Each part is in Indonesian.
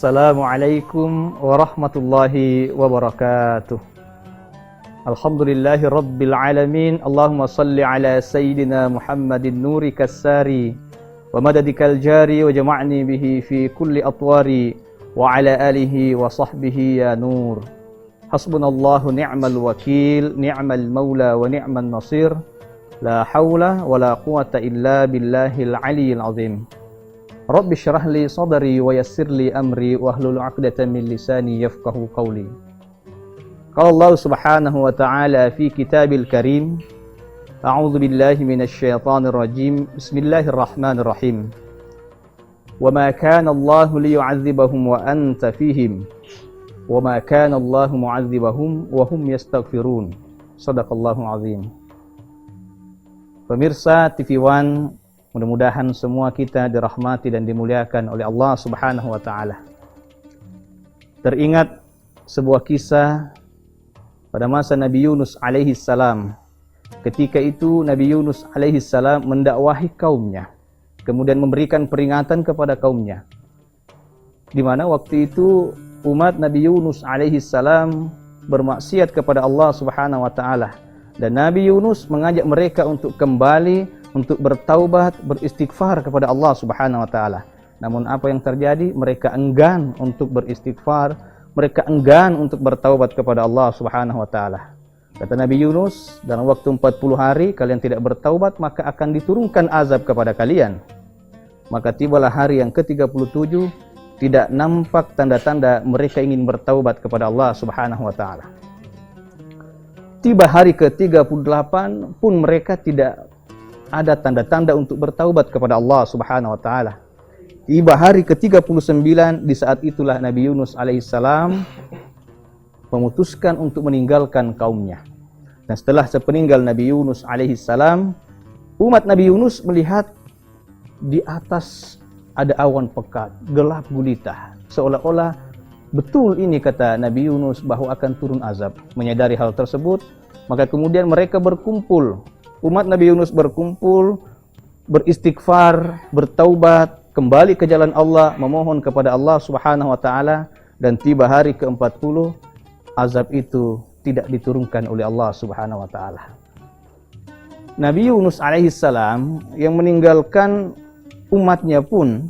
Assalamualaikum warahmatullahi wabarakatuh. Alhamdulillahi rabbil alamin. Allahumma salli ala sayyidina Muhammadin nuri kassari wa madadikal jari wa jama'ni bihi fi kulli atwari wa ala alihi wa sahbihi ya nur. Hasbunallahu ni'mal wakil, ni'mal maula wa ni'mal nasir. La hawla wa la quwata illa billahil aliyyil azim. Rabbi syrah li sadri wa yassir li amri wahlul 'uqdatam min lisani yafqahu qawli. Qala Allah Subhanahu wa ta'ala fi kitabil karim. A'udzu billahi minasy syaithanir rajim. Bismillahirrahmanirrahim. Wa ma kana Allahu liyu'adzibahum wa anta fihim. Wa ma kana Allahu mu'adzibahum wa hum yastaghfirun. Shadaqallahu azim. Pemirsa TV One, mudah-mudahan semua kita dirahmati dan dimuliakan oleh Allah Subhanahu wa ta'ala. Teringat sebuah kisah pada masa Nabi Yunus alaihi salam. Ketika itu Nabi Yunus alaihi salam mendakwahi kaumnya, kemudian memberikan peringatan kepada kaumnya. Di mana waktu itu umat Nabi Yunus alaihi salam bermaksiat kepada Allah Subhanahu wa ta'ala, dan Nabi Yunus mengajak mereka untuk kembali, untuk bertaubat, beristighfar kepada Allah Subhanahu wa ta'ala. Namun apa yang terjadi? Mereka enggan untuk beristighfar, mereka enggan untuk bertaubat kepada Allah Subhanahu wa ta'ala. Kata Nabi Yunus, dalam waktu 40 hari kalian tidak bertaubat, maka akan diturunkan azab kepada kalian. Maka tibalah hari yang ke-37, tidak nampak tanda-tanda mereka ingin bertaubat kepada Allah Subhanahu wa ta'ala. Tiba hari ke-38 pun mereka tidak ada tanda-tanda untuk bertaubat kepada Allah Subhanahu wa ta'ala. Tiba hari ke-39, di saat itulah Nabi Yunus alaihissalam memutuskan untuk meninggalkan kaumnya. Dan setelah sepeninggal Nabi Yunus alaihissalam, umat Nabi Yunus melihat di atas ada awan pekat, gelap gulita. Seolah-olah betul ini kata Nabi Yunus bahwa akan turun azab. Menyadari hal tersebut, maka kemudian mereka berkumpul. Umat Nabi Yunus berkumpul, beristighfar, bertaubat, kembali ke jalan Allah, memohon kepada Allah Subhanahu wa ta'ala, dan tiba hari ke-40, azab itu tidak diturunkan oleh Allah Subhanahu wa ta'ala. Nabi Yunus alaihissalam yang meninggalkan umatnya pun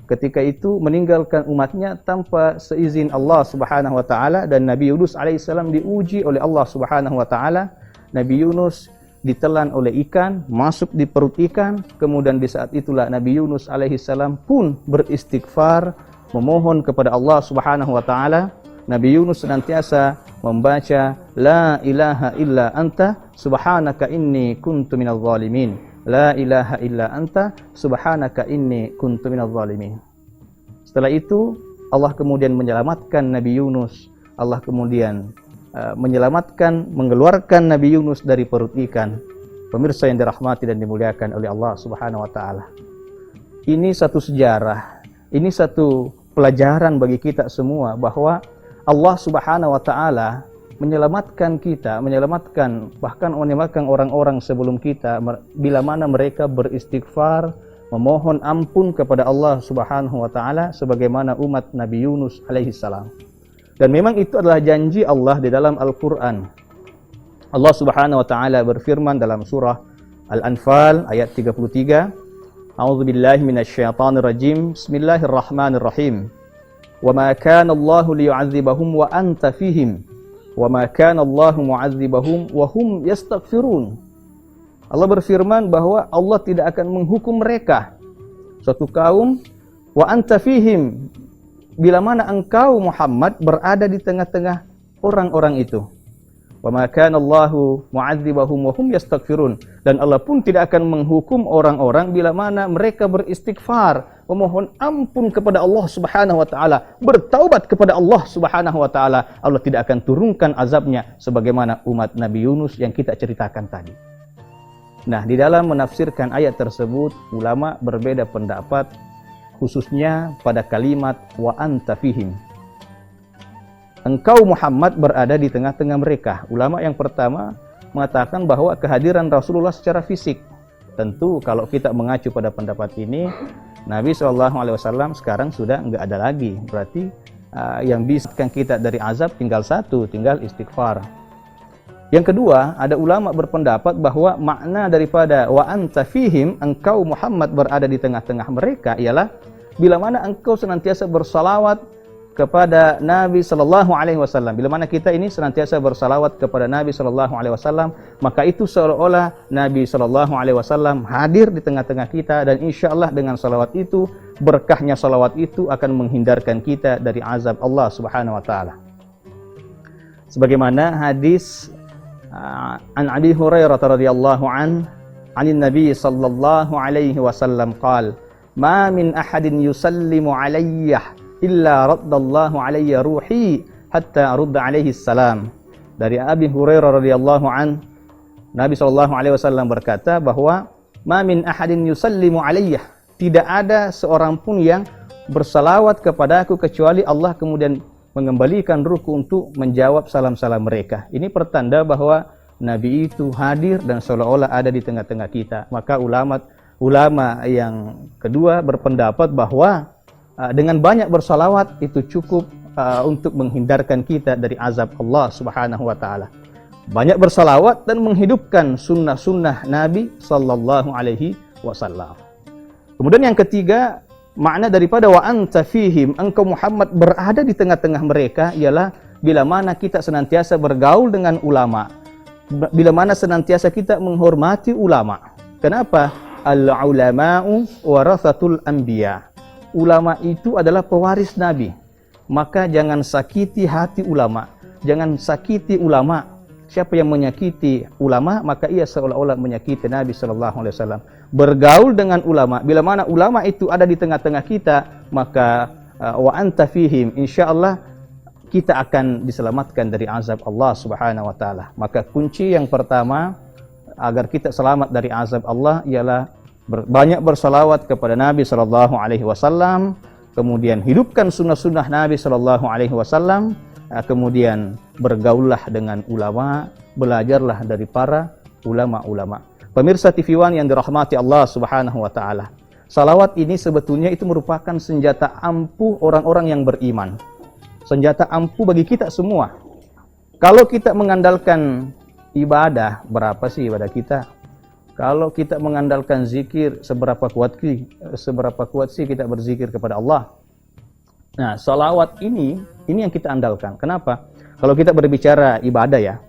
ketika itu meninggalkan umatnya tanpa seizin Allah Subhanahu wa ta'ala, dan Nabi Yunus alaihissalam diuji oleh Allah Subhanahu wa ta'ala. Nabi Yunus ditelan oleh ikan, masuk di perut ikan, kemudian di saat itulah Nabi Yunus alaihissalam pun beristighfar, memohon kepada Allah Subhanahu wa ta'ala. Nabi Yunus senantiasa membaca La ilaha illa anta subhanaka inni kuntu minadh zalimin. La ilaha illa anta subhanaka inni kuntu minadh zalimin. Setelah itu Allah kemudian menyelamatkan Nabi Yunus. Allah kemudian mengeluarkan Nabi Yunus dari perut ikan. Pemirsa yang dirahmati dan dimuliakan oleh Allah Subhanahu wa ta'ala. Ini satu sejarah, ini satu pelajaran bagi kita semua bahwa Allah Subhanahu wa ta'ala menyelamatkan kita, bahkan menyelamatkan orang-orang sebelum kita bila mana mereka beristighfar, memohon ampun kepada Allah Subhanahu wa ta'ala sebagaimana umat Nabi Yunus alaihi salam. Dan memang itu adalah janji Allah di dalam Al-Quran. Allah Subhanahu wa ta'ala berfirman dalam surah Al-Anfal ayat 33. A'udzu billahi minasy syaithanir rajim. Bismillahirrahmanirrahim. Wa ma kana Allahu liyu'adzibahum wa anta fihim. Wa ma kana Allahu mu'adzibahum wa hum yastaghfirun. Allah berfirman bahwa Allah tidak akan menghukum mereka, suatu kaum, wa anta fihim, bila mana engkau Muhammad berada di tengah-tengah orang-orang itu. Wa ma kana Allahu mu'adzibahum wa hum yastaghfirun, dan Allah pun tidak akan menghukum orang-orang bila mana mereka beristighfar, memohon ampun kepada Allah Subhanahu wa ta'ala, bertaubat kepada Allah Subhanahu wa ta'ala. Allah tidak akan turunkan azabnya sebagaimana umat Nabi Yunus yang kita ceritakan tadi. Nah, di dalam menafsirkan ayat tersebut ulama berbeda pendapat, khususnya pada kalimat wa anta fihim. Engkau Muhammad berada di tengah-tengah mereka. Ulama yang pertama mengatakan bahwa kehadiran Rasulullah secara fisik. Tentu kalau kita mengacu pada pendapat ini, Nabi SAW sekarang sudah nggak ada lagi. Berarti yang bisa kita dari azab tinggal satu, tinggal istighfar. Yang kedua, ada ulama berpendapat bahwa makna daripada wa anta fihim, engkau Muhammad berada di tengah-tengah mereka, ialah bila mana engkau senantiasa bersalawat kepada Nabi Sallallahu Alaihi Wasallam. Bila mana kita ini senantiasa bersalawat kepada Nabi Sallallahu Alaihi Wasallam, maka itu seolah-olah Nabi Sallallahu Alaihi Wasallam hadir di tengah-tengah kita, dan insya Allah dengan salawat itu, berkahnya salawat itu akan menghindarkan kita dari azab Allah Subhanahu Wa Taala. Sebagaimana hadis an Abi Hurairah radhiyallahu an Nabi sallallahu alaihi wasallam qala ma min ahadin yusallimu alayya illa raddallahu alayya ruhi hatta arudda alaihi salam. Dari Abi Hurairah radhiyallahu an, Nabi sallallahu alaihi wasallam berkata bahwa ma min ahadin yusallimu alayya, tidak ada seorang pun yang bersalawat kepadaku kecuali Allah kemudian mengembalikan ruhku untuk menjawab salam-salam mereka. Ini pertanda bahwa Nabi itu hadir dan seolah-olah ada di tengah-tengah kita. Maka ulama yang kedua berpendapat bahwa dengan banyak bersalawat itu cukup untuk menghindarkan kita dari azab Allah Subhanahu wa taala. Banyak bersalawat dan menghidupkan sunnah-sunnah Nabi sallallahu alaihi wasallam. Kemudian yang ketiga, makna daripada wa anta fihim, engkau Muhammad berada di tengah-tengah mereka, ialah bila mana kita senantiasa bergaul dengan ulama, bila mana senantiasa kita menghormati ulama. Kenapa? Al-ulama'u warathatul anbiya. Ulama itu adalah pewaris Nabi. Maka jangan sakiti hati ulama, jangan sakiti ulama. Siapa yang menyakiti ulama, maka ia seolah-olah menyakiti Nabi sallallahu alaihi wasallam. Bergaul dengan ulama, bila mana ulama itu ada di tengah-tengah kita, maka wa anta fihim, insyaallah kita akan diselamatkan dari azab Allah Subhanahu wa taala. Maka kunci yang pertama agar kita selamat dari azab Allah ialah banyak bersalawat kepada Nabi sallallahu alaihi wasallam, kemudian hidupkan sunnah-sunnah Nabi sallallahu alaihi wasallam, kemudian bergaullah dengan ulama, belajarlah dari para ulama-ulama. Pemirsa TV One yang dirahmati Allah Subhanahu wa taala. Salawat ini sebetulnya itu merupakan senjata ampuh orang-orang yang beriman. Senjata ampuh bagi kita semua. Kalau kita mengandalkan ibadah, berapa sih ibadah kita? Kalau kita mengandalkan zikir, seberapa kuat sih kita berzikir kepada Allah? Nah, salawat ini yang kita andalkan. Kenapa? Kalau kita berbicara ibadah ya,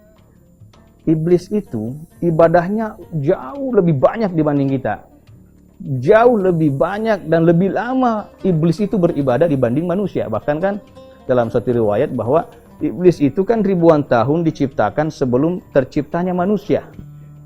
iblis itu ibadahnya jauh lebih banyak dibanding kita. Jauh lebih banyak dan lebih lama iblis itu beribadah dibanding manusia. Bahkan kan dalam satu riwayat bahwa iblis itu kan ribuan tahun diciptakan sebelum terciptanya manusia.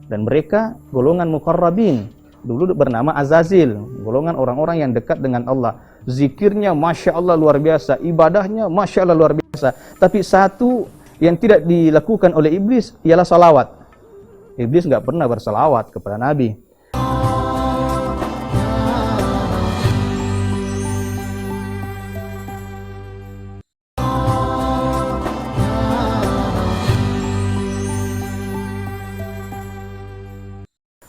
Dan mereka golongan muqarrabin, dulu bernama Azazil, golongan orang-orang yang dekat dengan Allah. Zikirnya Masya Allah luar biasa, ibadahnya Masya Allah luar biasa. Tapi satu yang tidak dilakukan oleh iblis ialah salawat. Iblis nggak pernah bersalawat kepada Nabi.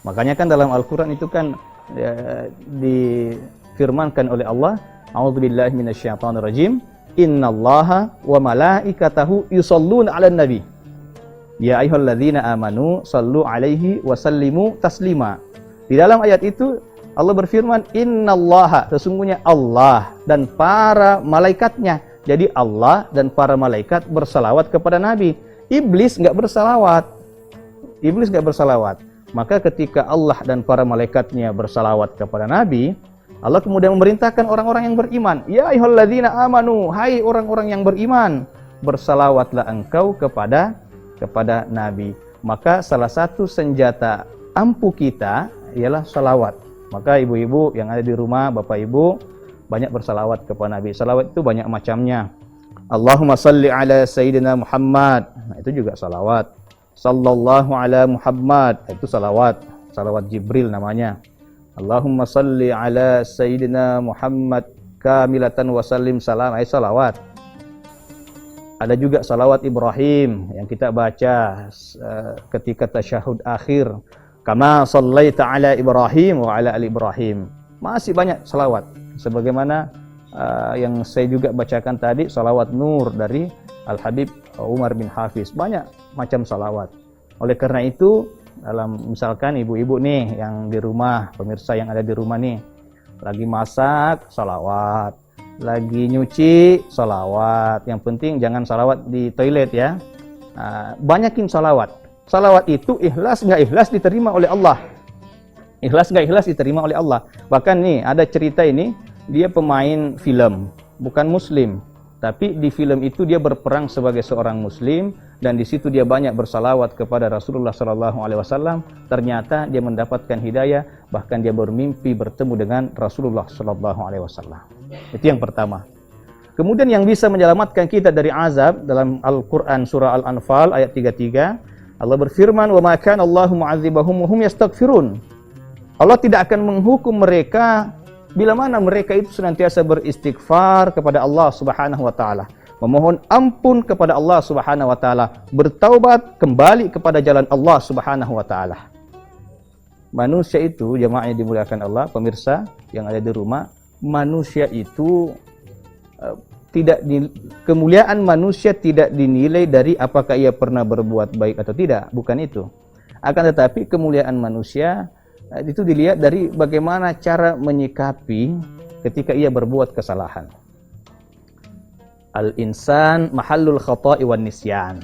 Makanya kan dalam Al-Quran itu kan difirmankan oleh Allah, a'udzubillahi minasyaitonirrajim, innallaha wa malaikatahu yusholluna 'alan nabi ya ayyuhalladzina amanu shallu 'alaihi wa sallimu taslima. Di dalam ayat itu Allah berfirman, innallaha, sesungguhnya Allah dan para malaikatnya. Jadi Allah dan para malaikat bersalawat kepada Nabi. Iblis nggak bersalawat. Iblis nggak bersalawat. Maka ketika Allah dan para malaikatnya bersalawat kepada Nabi, Allah kemudian memerintahkan orang-orang yang beriman, ya ayyuhalladzina amanu, hai orang-orang yang beriman, bersalawatlah engkau kepada Nabi. Maka salah satu senjata ampuh kita ialah salawat. Maka ibu-ibu yang ada di rumah, bapak ibu, banyak bersalawat kepada Nabi. Salawat itu banyak macamnya. Allahumma salli ala Sayyidina Muhammad, nah, itu juga salawat. Sallallahu ala Muhammad, itu salawat. Salawat Jibril namanya. Allahumma salli ala Sayyidina Muhammad kamilatan wa sallim salam, itu salawat. Ada juga salawat Ibrahim yang kita baca ketika tasyahud akhir. Kama sallaita ala Ibrahim wa ala ali Ibrahim. masih banyak salawat. Sebagaimana yang saya juga bacakan tadi, salawat nur dari Al-Habib Umar bin Hafiz. Banyak macam salawat. Oleh karena itu, dalam misalkan ibu-ibu nih yang di rumah, pemirsa yang ada di rumah nih, lagi masak, salawat. Lagi nyuci, salawat. Yang penting jangan salawat di toilet ya. Banyakin salawat. Salawat itu ikhlas nggak ikhlas diterima oleh Allah. Ikhlas nggak ikhlas diterima oleh Allah. Bahkan nih ada cerita ini, dia pemain film, bukan muslim, tapi di film itu dia berperang sebagai seorang muslim, dan di situ dia banyak bersalawat kepada Rasulullah SAW. Ternyata dia mendapatkan hidayah, bahkan dia bermimpi bertemu dengan Rasulullah SAW. Itu yang pertama. Kemudian yang bisa menyelamatkan kita dari azab dalam Al-Quran surah Al-Anfal ayat 33, Allah berfirman, "Wa ma kana Allahu mu'adzibahum wa hum yastaghfirun." Allah tidak akan menghukum mereka bila mana mereka itu senantiasa beristighfar kepada Allah Subhanahu wa taala, memohon ampun kepada Allah Subhanahu wa taala, bertaubat kembali kepada jalan Allah Subhanahu wa taala. Manusia itu, jemaah yang dimuliakan Allah, pemirsa yang ada di rumah, manusia itu kemuliaan manusia tidak dinilai dari apakah ia pernah berbuat baik atau tidak, bukan itu. Akan tetapi kemuliaan manusia itu dilihat dari bagaimana cara menyikapi ketika ia berbuat kesalahan. Al-insan mahallul khata'i wan nisyan.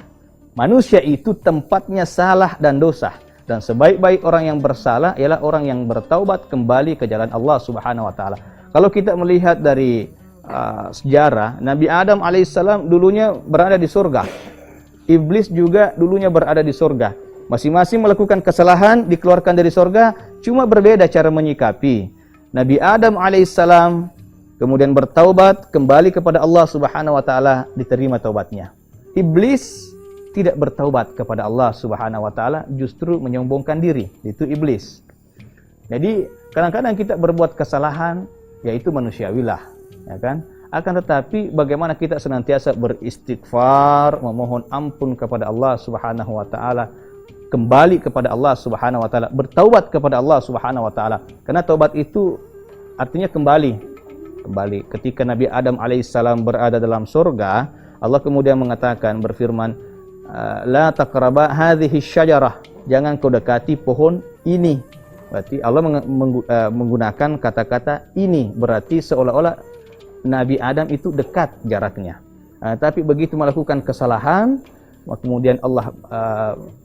Manusia itu tempatnya salah dan dosa, dan sebaik-baik orang yang bersalah ialah orang yang bertaubat kembali ke jalan Allah Subhanahu wa taala. Kalau kita melihat dari sejarah, Nabi Adam alaihissalam dulunya berada di surga. Iblis juga dulunya berada di surga. Masing-masing melakukan kesalahan, dikeluarkan dari surga, cuma berbeda cara menyikapi. Nabi Adam alaihissalam kemudian bertaubat kembali kepada Allah Subhanahu wa taala, diterima taubatnya. Iblis tidak bertaubat kepada Allah Subhanahu wa taala, justru menyombongkan diri, itu iblis. Jadi kadang-kadang kita berbuat kesalahan, yaitu manusiawilah, ya kan? Akan tetapi bagaimana kita senantiasa beristighfar, memohon ampun kepada Allah Subhanahu wa taala, kembali kepada Allah Subhanahu wa taala, bertaubat kepada Allah Subhanahu wa taala. Karena taubat itu artinya kembali. Ketika Nabi Adam alaihissalam berada dalam surga, Allah kemudian mengatakan, berfirman, la taqraba hadhihi syajarah, jangan kau dekati pohon ini. Berarti Allah menggunakan kata-kata ini, berarti seolah-olah Nabi Adam itu dekat jaraknya. Tapi begitu melakukan kesalahan, kemudian Allah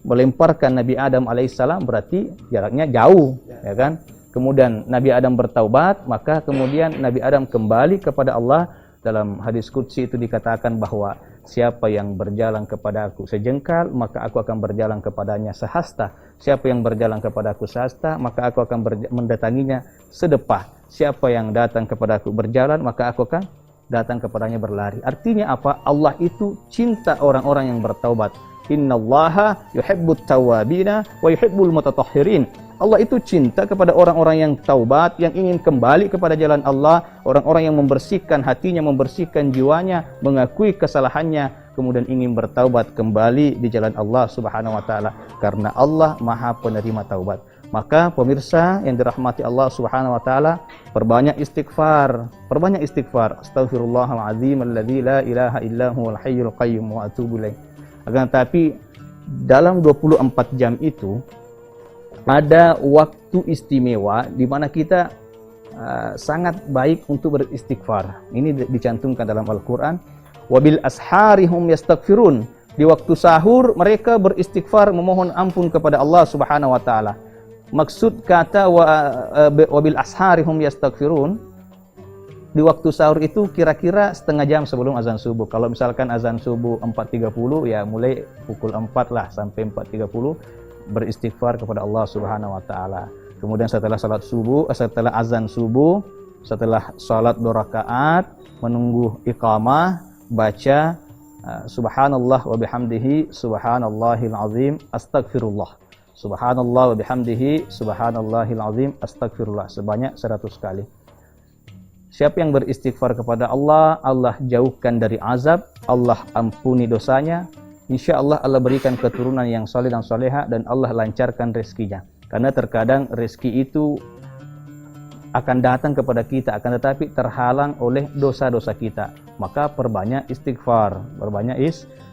melemparkan Nabi Adam alaihissalam, berarti jaraknya jauh, ya kan? Kemudian Nabi Adam bertaubat, maka kemudian Nabi Adam kembali kepada Allah. Dalam hadis qudsi itu dikatakan bahwa siapa yang berjalan kepada aku sejengkal, maka aku akan berjalan kepadanya sehasta. Siapa yang berjalan kepada aku sehasta, maka aku akan mendatanginya sedepah. Siapa yang datang kepada aku berjalan, maka aku akan datang kepadanya berlari. Artinya apa? Allah itu cinta orang-orang yang bertaubat. Innallaha yuhibbut tawwabina wa yuhibbul mutatahhirin. Allah itu cinta kepada orang-orang yang taubat, yang ingin kembali kepada jalan Allah, orang-orang yang membersihkan hatinya, membersihkan jiwanya, mengakui kesalahannya, kemudian ingin bertaubat kembali di jalan Allah Subhanahu wa taala, karena Allah Maha penerima taubat. Maka pemirsa yang dirahmati Allah Subhanahu wa taala, perbanyak istighfar. Astaghfirullahalazim alladzi la ilaha illa huwal hayyul qayyum wa atubu ilaih. Akan tapi dalam 24 jam itu ada waktu istimewa di mana kita sangat baik untuk beristighfar. Ini dicantumkan dalam Al-Qur'an. Wabil asharihum yastaghfirun. Di waktu sahur mereka beristighfar, memohon ampun kepada Allah Subhanahu wa taala. Maksud kata wabil asharihum yastaghfirun, di waktu sahur itu kira-kira setengah jam sebelum azan subuh. Kalau misalkan azan subuh 4.30, ya mulai pukul 4 lah sampai 4.30 beristighfar kepada Allah Subhanahu wa taala. Kemudian setelah salat subuh, setelah azan subuh, setelah salat 2 rakaat, menunggu iqamah, baca subhanallah wa bihamdihi subhanallahil azim astaghfirullah. Subhanallah wa bihamdihi subhanallahil azim astaghfirullah sebanyak 100 kali. Siapa yang beristighfar kepada Allah, Allah jauhkan dari azab, Allah ampuni dosanya. Insya Allah Allah berikan keturunan yang saleh dan soleha, dan Allah lancarkan rezekinya. Karena terkadang rezeki itu akan datang kepada kita, akan tetapi terhalang oleh dosa-dosa kita. Maka perbanyak istighfar,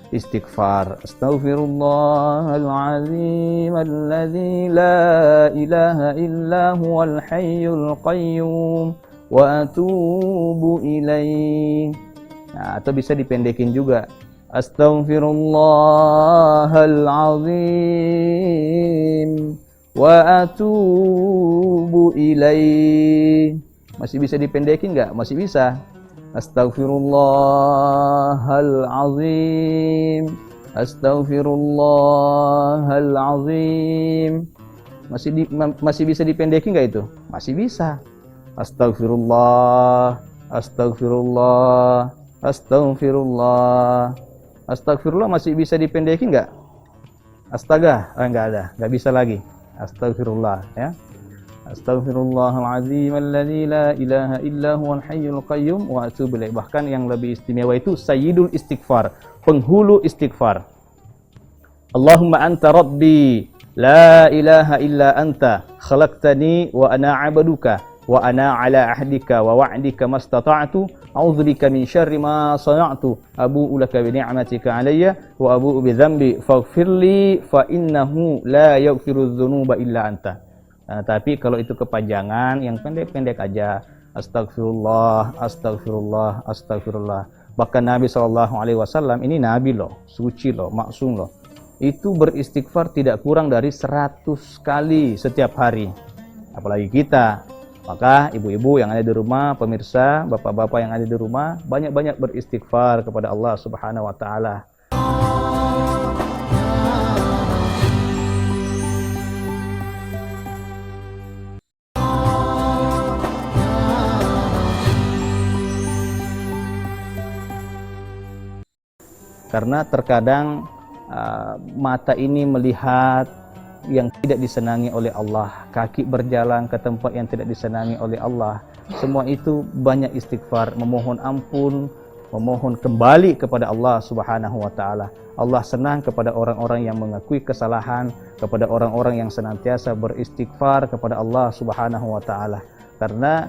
istighfar. Astaghfirullahaladzim alladzi la ilaha illa huwal hayyul qayyum wa atubu ilaih. Nah, atau bisa dipendekin juga. Astaghfirullahaladzim wa atubu ilaih. Masih bisa dipendekin nggak? Masih bisa. Astaghfirullahaladzim, astaghfirullahaladzim. Masih bisa dipendekin nggak itu? Masih bisa. Astagfirullah, astagfirullah, astagfirullah. Astagfirullah masih bisa dipendekin nggak? Astaga, nggak ada, nggak bisa lagi. Astagfirullah, ya. Astaghfirullahaladzim alladzi la ilaha illa huwal hayyul qayyum wa atubu ilaih. Bahkan yang lebih istimewa itu sayyidul istighfar, penghulu istighfar. Allahumma anta rabbi la ilaha illa anta khalaqtani wa ana 'abduka wa ana 'ala ahdika wa wa'dika mastata'tu a'udzubika min syarri ma sana'tu abu'u laka bi ni'matika 'alayya wa abu'u bi dzambi faghfirli fa innahu la yaghfiru dzunuba illa anta. Nah, tapi kalau itu kepanjangan, yang pendek-pendek aja. Astagfirullah, astagfirullah, astagfirullah. Bahkan Nabi SAW, ini Nabi loh, suci loh, maksum loh. Itu beristighfar tidak kurang dari 100 kali setiap hari. Apalagi kita. Maka ibu-ibu yang ada di rumah, pemirsa, bapak-bapak yang ada di rumah, banyak-banyak beristighfar kepada Allah Subhanahu wa Ta'ala. Karena terkadang mata ini melihat yang tidak disenangi oleh Allah, kaki berjalan ke tempat yang tidak disenangi oleh Allah. Semua itu banyak istighfar, memohon ampun, memohon kembali kepada Allah Subhanahu wa Ta'ala. Allah senang kepada orang-orang yang mengakui kesalahan, kepada orang-orang yang senantiasa beristighfar kepada Allah Subhanahu wa Ta'ala. Karena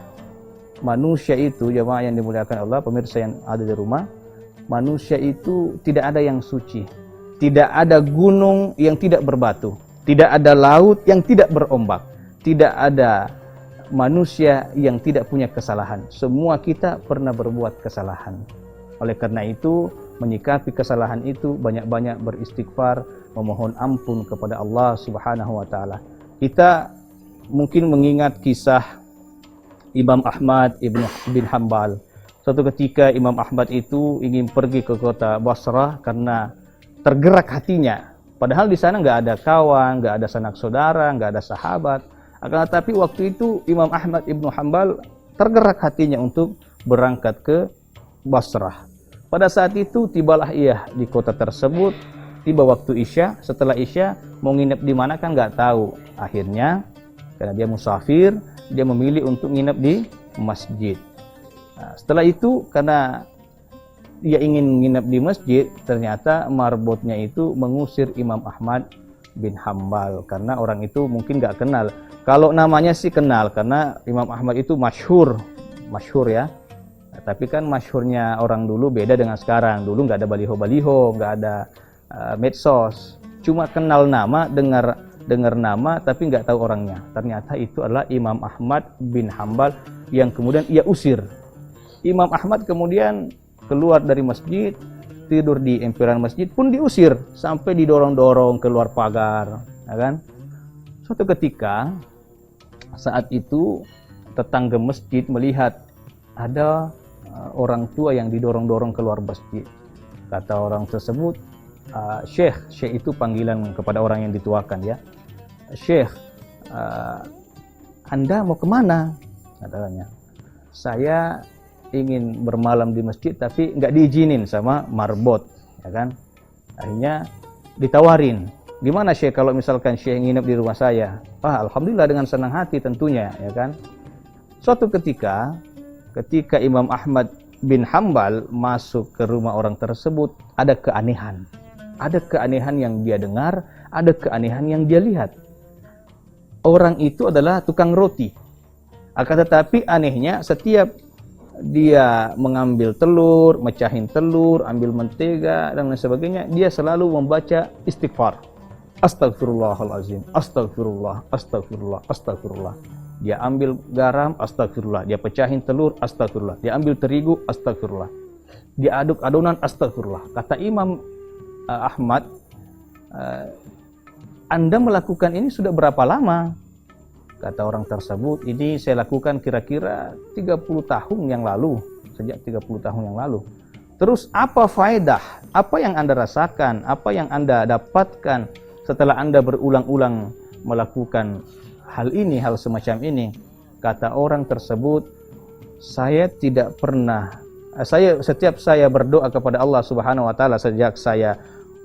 manusia itu, jemaah yang dimuliakan Allah, pemirsa yang ada di rumah, manusia itu tidak ada yang suci. Tidak ada gunung yang tidak berbatu. Tidak ada laut yang tidak berombak. Tidak ada manusia yang tidak punya kesalahan. Semua kita pernah berbuat kesalahan. Oleh karena itu, menyikapi kesalahan itu, banyak-banyak beristighfar, memohon ampun kepada Allah Subhanahu wa Ta'ala. Kita mungkin mengingat kisah Imam Ahmad bin Hanbal. Suatu ketika Imam Ahmad itu ingin pergi ke kota Basrah karena tergerak hatinya. Padahal di sana nggak ada kawan, nggak ada sanak saudara, nggak ada sahabat. Akan tetapi waktu itu Imam Ahmad ibnu Hanbal tergerak hatinya untuk berangkat ke Basrah. Pada saat itu tibalah ia di kota tersebut. Tiba waktu Isya. Setelah Isya mau nginep di mana kan nggak tahu. Akhirnya karena dia musafir, dia memilih untuk nginep di masjid. Nah, setelah itu karena dia ingin nginep di masjid, ternyata marbotnya itu mengusir Imam Ahmad bin Hanbal karena orang itu mungkin nggak kenal. Kalau namanya sih kenal karena Imam Ahmad itu masyhur ya. Nah, tapi kan masyhurnya orang dulu beda dengan sekarang. Dulu nggak ada baliho-baliho, nggak ada medsos. Cuma kenal nama, dengar nama tapi nggak tahu orangnya. Ternyata itu adalah Imam Ahmad bin Hanbal yang kemudian ia usir. Imam Ahmad kemudian keluar dari masjid, tidur di emperan masjid pun diusir sampai didorong-dorong keluar pagar, ya kan? Suatu ketika saat itu tetangga masjid melihat ada orang tua yang didorong-dorong keluar masjid. Kata orang tersebut, Syekh itu panggilan kepada orang yang dituakan ya. Syekh, Anda mau kemana? Katanya. Saya ingin bermalam di masjid tapi nggak diizinin sama marbot, ya kan? Akhirnya ditawarin, gimana Syekh kalau misalkan Syekh nginep di rumah saya? Alhamdulillah dengan senang hati tentunya, ya kan? Suatu ketika Imam Ahmad bin Hanbal masuk ke rumah orang tersebut, ada keanehan yang dia dengar, ada keanehan yang dia lihat. Orang itu adalah tukang roti. Akan tetapi anehnya setiap dia mengambil telur, mecahin telur, ambil mentega dan lain sebagainya, dia selalu membaca istighfar. Astagfirullahalazim, astagfirullah, astagfirullah, astagfirullah. Dia ambil garam, astagfirullah. Dia pecahin telur, astagfirullah. Dia ambil terigu, astagfirullah. Dia aduk adonan, astagfirullah. Kata Imam Ahmad, Anda melakukan ini sudah berapa lama? Kata orang tersebut, ini saya lakukan kira-kira 30 tahun yang lalu. Sejak 30 tahun yang lalu. Terus apa faedah? Apa yang Anda rasakan? Apa yang Anda dapatkan setelah Anda berulang-ulang melakukan hal ini, hal semacam ini? Kata orang tersebut, setiap saya berdoa kepada Allah Subhanahu wa taala, sejak saya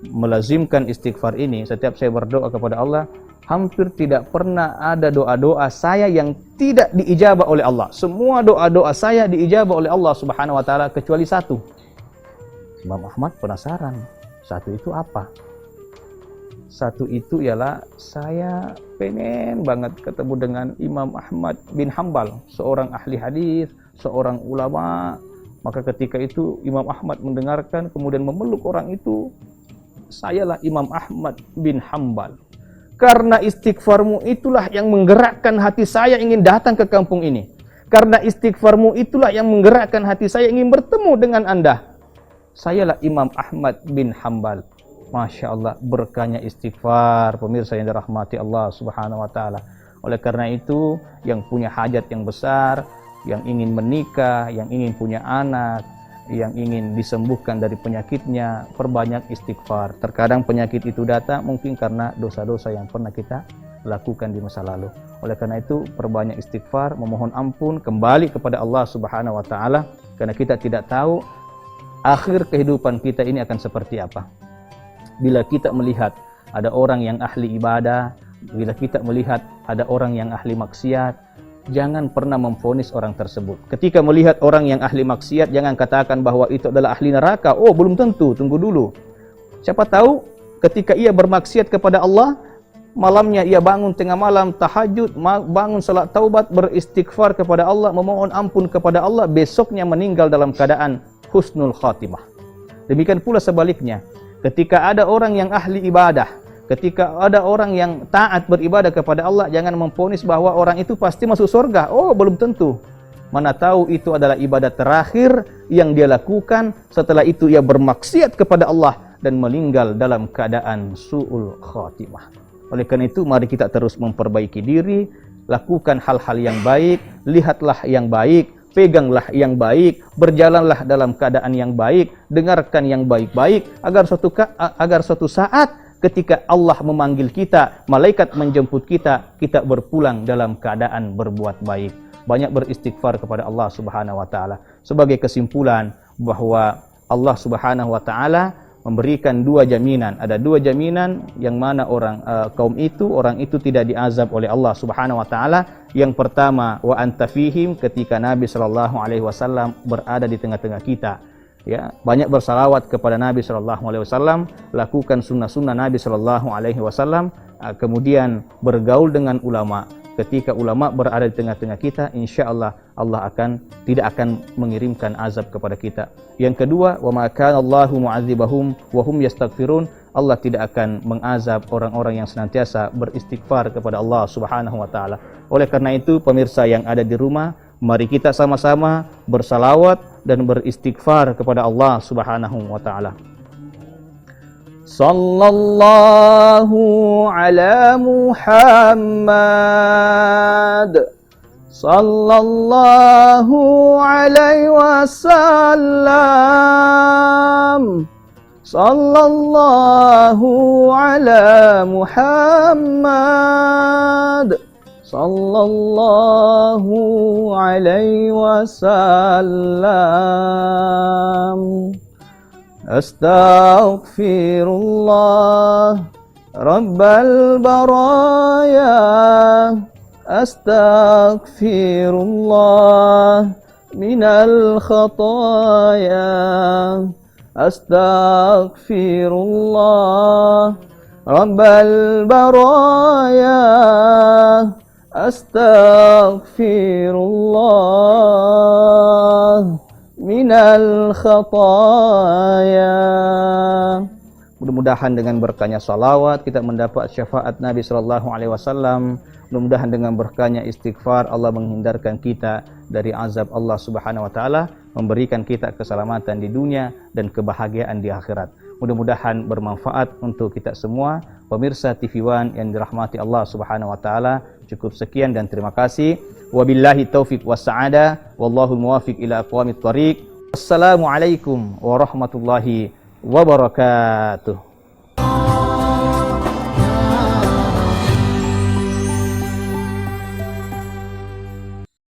melazimkan istighfar ini, setiap saya berdoa kepada Allah, hampir tidak pernah ada doa-doa saya yang tidak diijabah oleh Allah. Semua doa-doa saya diijabah oleh Allah Subhanahu wa taala kecuali satu. Imam Ahmad penasaran, satu itu apa? Satu itu ialah saya pengen banget ketemu dengan Imam Ahmad bin Hanbal, seorang ahli hadis, seorang ulama. Maka ketika itu Imam Ahmad mendengarkan kemudian memeluk orang itu, sayalah Imam Ahmad bin Hanbal. Karena istighfarmu itulah yang menggerakkan hati saya ingin datang ke kampung ini. Karena istighfarmu itulah yang menggerakkan hati saya ingin bertemu dengan Anda. Sayalah Imam Ahmad bin Hanbal. Masya Allah, berkahnya istighfar, pemirsa yang dirahmati Allah Subhanahu wa taala. Oleh karena itu, yang punya hajat yang besar, yang ingin menikah, yang ingin punya anak, yang ingin disembuhkan dari penyakitnya, perbanyak istighfar. Terkadang penyakit itu datang mungkin karena dosa-dosa yang pernah kita lakukan di masa lalu. Oleh karena itu, perbanyak istighfar, memohon ampun, kembali kepada Allah Subhanahu wa taala, karena kita tidak tahu akhir kehidupan kita ini akan seperti apa. Bila kita melihat ada orang yang ahli ibadah, bila kita melihat ada orang yang ahli maksiat, jangan pernah memvonis orang tersebut. Ketika melihat orang yang ahli maksiat, jangan katakan bahwa itu adalah ahli neraka. Oh, belum tentu, tunggu dulu. Siapa tahu ketika ia bermaksiat kepada Allah, malamnya ia bangun tengah malam, tahajud, bangun salat taubat, beristighfar kepada Allah, memohon ampun kepada Allah, besoknya meninggal dalam keadaan husnul khatimah. Demikian pula sebaliknya, ketika ada orang yang ahli ibadah, ketika ada orang yang taat beribadah kepada Allah, jangan memvonis bahwa orang itu pasti masuk surga. Oh, belum tentu. Mana tahu itu adalah ibadah terakhir yang dia lakukan, setelah itu ia bermaksiat kepada Allah dan meninggal dalam keadaan su'ul khatimah. Oleh karena itu, mari kita terus memperbaiki diri, lakukan hal-hal yang baik, lihatlah yang baik, peganglah yang baik, berjalanlah dalam keadaan yang baik, dengarkan yang baik-baik, agar suatu saat ketika Allah memanggil kita, malaikat menjemput kita, kita berpulang dalam keadaan berbuat baik. Banyak beristighfar kepada Allah Subhanahu wa taala. Sebagai kesimpulan bahwa Allah Subhanahu wa taala memberikan dua jaminan. Ada dua jaminan yang mana orang itu tidak diazab oleh Allah Subhanahu wa taala. Yang pertama, wa anta fihim, ketika Nabi sallallahu alaihi wasallam berada di tengah-tengah kita. Ya, banyak bersalawat kepada Nabi sallallahu alaihi wasallam, lakukan sunnah-sunnah Nabi sallallahu alaihi wasallam, kemudian bergaul dengan ulama. Ketika ulama berada di tengah-tengah kita, insyaallah Allah tidak akan mengirimkan azab kepada kita. Yang kedua, wa ma kana Allahu mu'adzibahum wa hum yastaghfirun. Allah tidak akan mengazab orang-orang yang senantiasa beristighfar kepada Allah Subhanahu wa taala. Oleh karena itu, pemirsa yang ada di rumah, mari kita sama-sama bersalawat dan beristighfar kepada Allah Subhanahu wa taala. Sallallahu ala Muhammad, sallallahu alaihi wasallam, sallallahu ala Muhammad, sallallahu alaihi wasallam. Astaghfirullah Rabbal baraya, astaghfirullah minal khataya, astaghfirullah Rabbal baraya, Astaghfirullah minal khataya. Mudah-mudahan dengan berkahnya salawat kita mendapat syafaat Nabi sallallahu alaihi wasallam. Mudah-mudahan dengan berkahnya istighfar Allah menghindarkan kita dari azab Allah Subhanahu wa taala, memberikan kita keselamatan di dunia dan kebahagiaan di akhirat. Mudah-mudahan bermanfaat untuk kita semua. Pemirsa TV One yang dirahmati Allah Subhanahu wa taala, cukup sekian dan terima kasih. Wabillahi taufik wassa'ada, wallahu muwafiq ila aqwamit thariq. Wassalamualaikum warahmatullahi wabarakatuh.